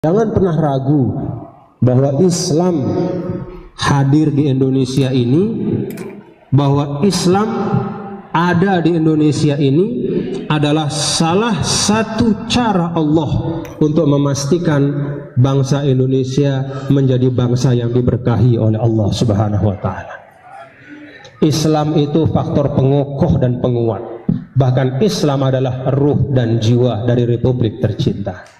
Jangan pernah ragu bahwa Islam hadir di Indonesia ini, bahwa Islam ada di Indonesia ini adalah salah satu cara Allah untuk memastikan bangsa Indonesia menjadi bangsa yang diberkahi oleh Allah Subhanahu wa Ta'ala. Islam itu faktor pengokoh dan penguat. Bahkan Islam adalah ruh dan jiwa dari Republik tercinta.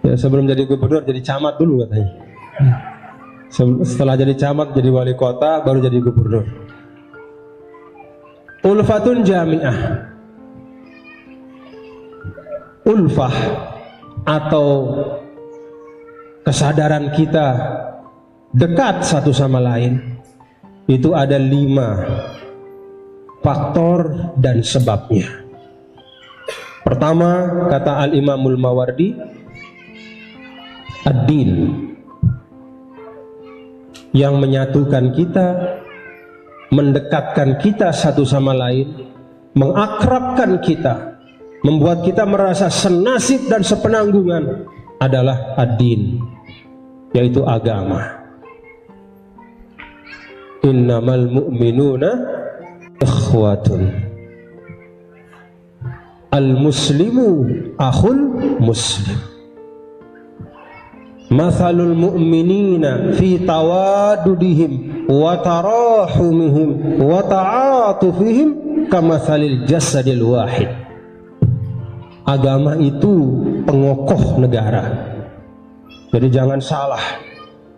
Ya, sebelum jadi gubernur jadi camat dulu katanya. Setelah jadi camat jadi wali kota baru jadi gubernur. Ulfatun jami'ah. Ulfah atau kesadaran kita dekat satu sama lain itu ada 5 faktor dan sebabnya. Pertama, kata Al-Imamul Mawardi, ad-din, yang menyatukan kita, mendekatkan kita satu sama lain, mengakrabkan kita, membuat kita merasa senasib dan sepenanggungan adalah ad-din, yaitu agama. Innamal mu'minuna ikhwatun, al-muslimu akhul muslim. Mathalul mu'minina fi tawadudihim wa tarahumihim wa ta'atufihim kamathalil jasadil wahid. Agama itu pengokoh negara. Jadi jangan salah,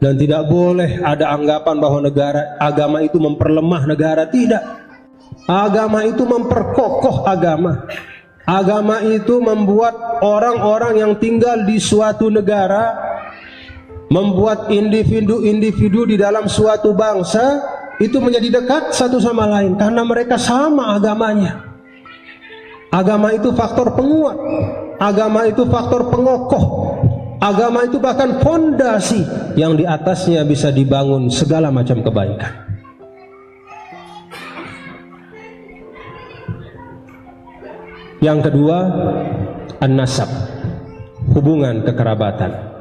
dan tidak boleh ada anggapan bahwa agama itu memperlemah negara. Tidak. Agama itu memperkokoh agama. Agama itu membuat orang-orang yang tinggal di suatu negara, membuat individu-individu di dalam suatu bangsa itu menjadi dekat satu sama lain karena mereka sama agamanya. Agama itu faktor penguat, agama itu faktor pengokoh, agama itu bahkan fondasi yang di atasnya bisa dibangun segala macam kebaikan. Yang kedua, an-nasab, hubungan kekerabatan.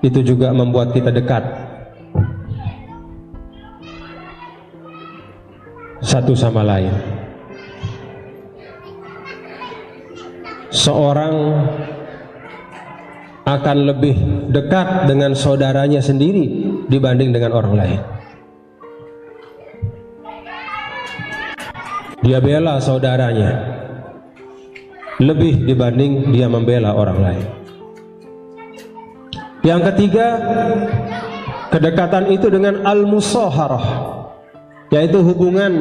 Itu juga membuat kita dekat satu sama lain. Seorang akan lebih dekat dengan saudaranya sendiri dibanding dengan orang lain. Dia bela saudaranya lebih dibanding dia membela orang lain. Yang ketiga, kedekatan itu dengan al-musaharah, yaitu hubungan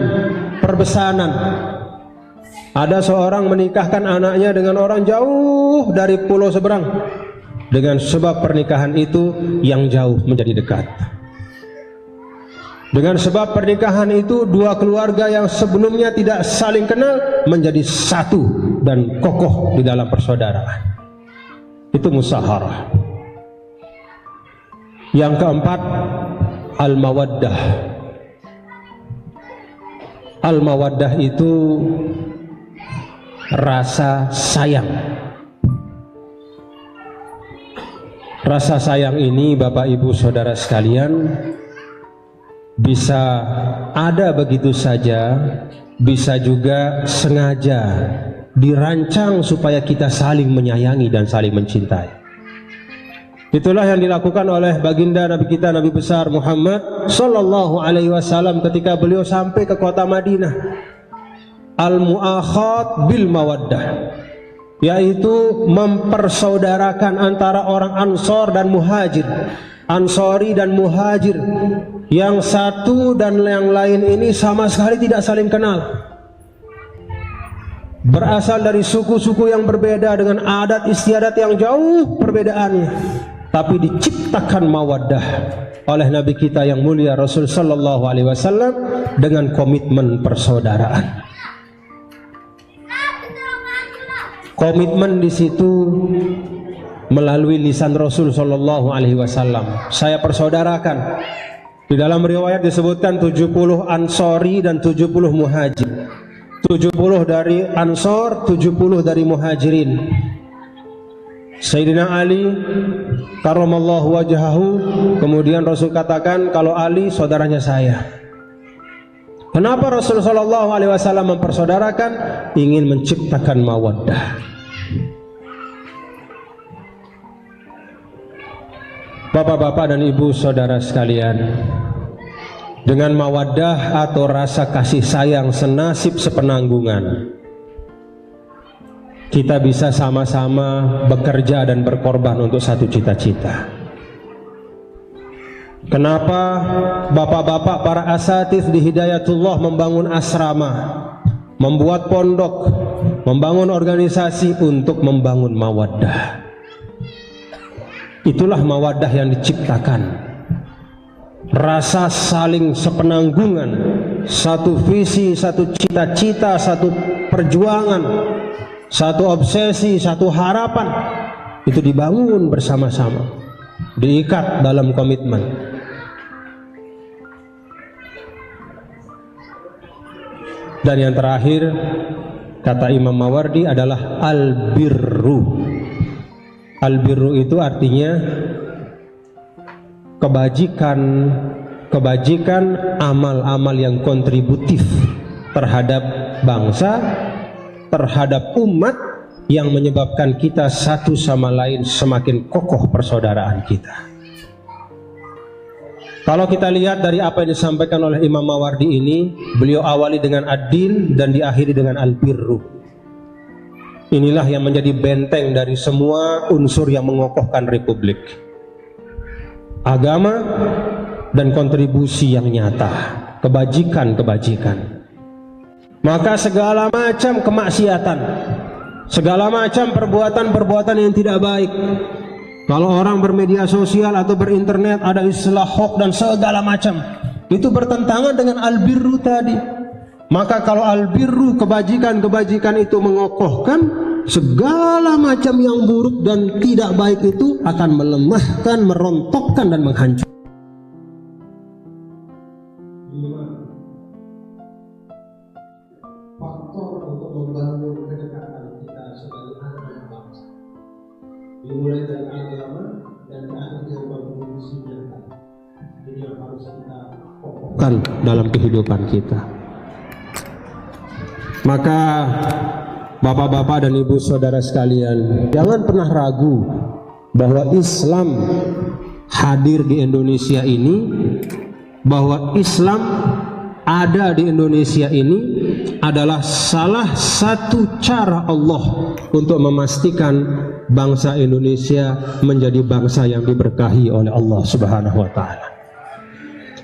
perbesanan. Ada seorang menikahkan anaknya dengan orang jauh dari pulau seberang. Dengan sebab pernikahan itu yang jauh menjadi dekat. Dengan sebab pernikahan itu dua keluarga yang sebelumnya tidak saling kenal menjadi satu dan kokoh di dalam persaudaraan. Itu musaharah. Yang keempat, al-mawaddah. Al-mawaddah itu rasa sayang. Rasa sayang ini, Bapak Ibu Saudara sekalian, bisa ada begitu saja, bisa juga sengaja dirancang supaya kita saling menyayangi dan saling mencintai. Itulah yang dilakukan oleh baginda Nabi kita, Nabi besar Muhammad Sallallahu Alaihi Wasallam ketika beliau sampai ke kota Madinah. Al-mu'akhat bil mawaddah, yaitu mempersaudarakan antara orang Ansor dan Muhajir, Ansori dan Muhajir, yang satu dan yang lain ini sama sekali tidak saling kenal, berasal dari suku-suku yang berbeda dengan adat istiadat yang jauh perbedaannya, tapi diciptakan mawaddah oleh Nabi kita yang mulia Rasul Sallallahu Alaihi Wasallam dengan komitmen persaudaraan. Komitmen di situ melalui lisan Rasul Shallallahu Alaihi Wasallam. Saya persaudarakan. Di dalam riwayat disebutkan 70 Ansori dan 70 Muhajir. 70 dari Ansor, 70 dari Muhajirin. Sayyidina Ali karramallahu wajhahu, kemudian Rasul katakan kalau Ali saudaranya saya. Kenapa Rasul Shallallahu Alaihi Wasallam mempersaudarakan? Ingin menciptakan mawaddah. Bapak-bapak dan ibu saudara sekalian, dengan mawaddah atau rasa kasih sayang senasib sepenanggungan, kita bisa sama-sama bekerja dan berkorban untuk satu cita-cita. Kenapa bapak-bapak para asatidz di Hidayatullah membangun asrama, membuat pondok, membangun organisasi untuk membangun mawaddah? Itulah mawaddah yang diciptakan. Rasa saling sepenanggungan, satu visi, satu cita-cita, satu perjuangan, satu obsesi, satu harapan, itu dibangun bersama-sama, diikat dalam komitmen. Dan yang terakhir, kata Imam Mawardi adalah al-birru. Al-birru itu artinya kebajikan, amal-amal yang kontributif terhadap bangsa, terhadap umat, yang menyebabkan kita satu sama lain semakin kokoh persaudaraan kita. Kalau kita lihat dari apa yang disampaikan oleh Imam Mawardi ini, beliau awali dengan ad-din dan diakhiri dengan al-birru. Inilah yang menjadi benteng dari semua unsur yang mengokohkan republik. Agama dan kontribusi yang nyata, kebajikan-kebajikan. Maka segala macam kemaksiatan, segala macam perbuatan-perbuatan yang tidak baik, kalau orang bermedia sosial atau berinternet ada istilah hoax dan segala macam, itu bertentangan dengan al-birru tadi. Maka kalau al-birru, kebajikan-kebajikan itu mengokohkan, segala macam yang buruk dan tidak baik itu akan melemahkan, merontokkan dan menghancurkan. Faktor untuk membangun kedekatan kita sebagai anak bangsa, dimulai dari agama dan terakhir dari kontribusi nyata. Ini yang harus kita kokohkan dalam kehidupan kita. Maka bapak-bapak dan ibu saudara sekalian, jangan pernah ragu bahwa Islam hadir di Indonesia ini, bahwa Islam ada di Indonesia ini adalah salah satu cara Allah untuk memastikan bangsa Indonesia menjadi bangsa yang diberkahi oleh Allah Subhanahu wa Ta'ala.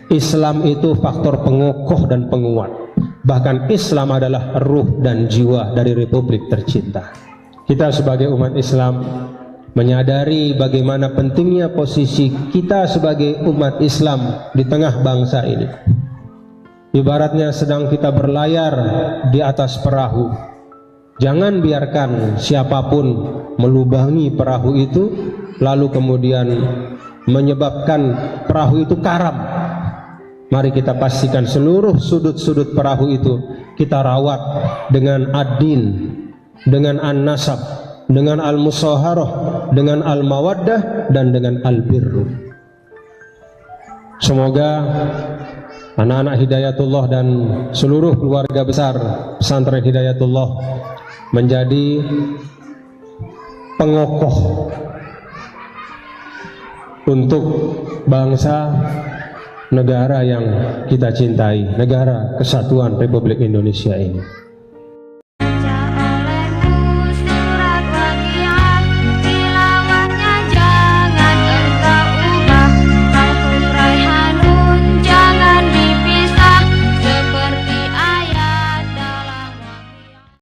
Islam itu faktor pengokoh dan penguat. Bahkan Islam adalah ruh dan jiwa dari republik tercinta. Kita sebagai umat Islam menyadari bagaimana pentingnya posisi kita sebagai umat Islam di tengah bangsa ini. Ibaratnya sedang kita berlayar di atas perahu. Jangan biarkan siapapun melubangi perahu itu lalu kemudian menyebabkan perahu itu karam. Mari kita pastikan seluruh sudut-sudut perahu itu kita rawat dengan ad-din, dengan an-nasab, dengan al-musaharah, dengan al-mawaddah, dan dengan al-birru. Semoga anak-anak Hidayatullah dan seluruh keluarga besar pesantren Hidayatullah menjadi pengokoh untuk bangsa, negara yang kita cintai, negara kesatuan Republik Indonesia ini.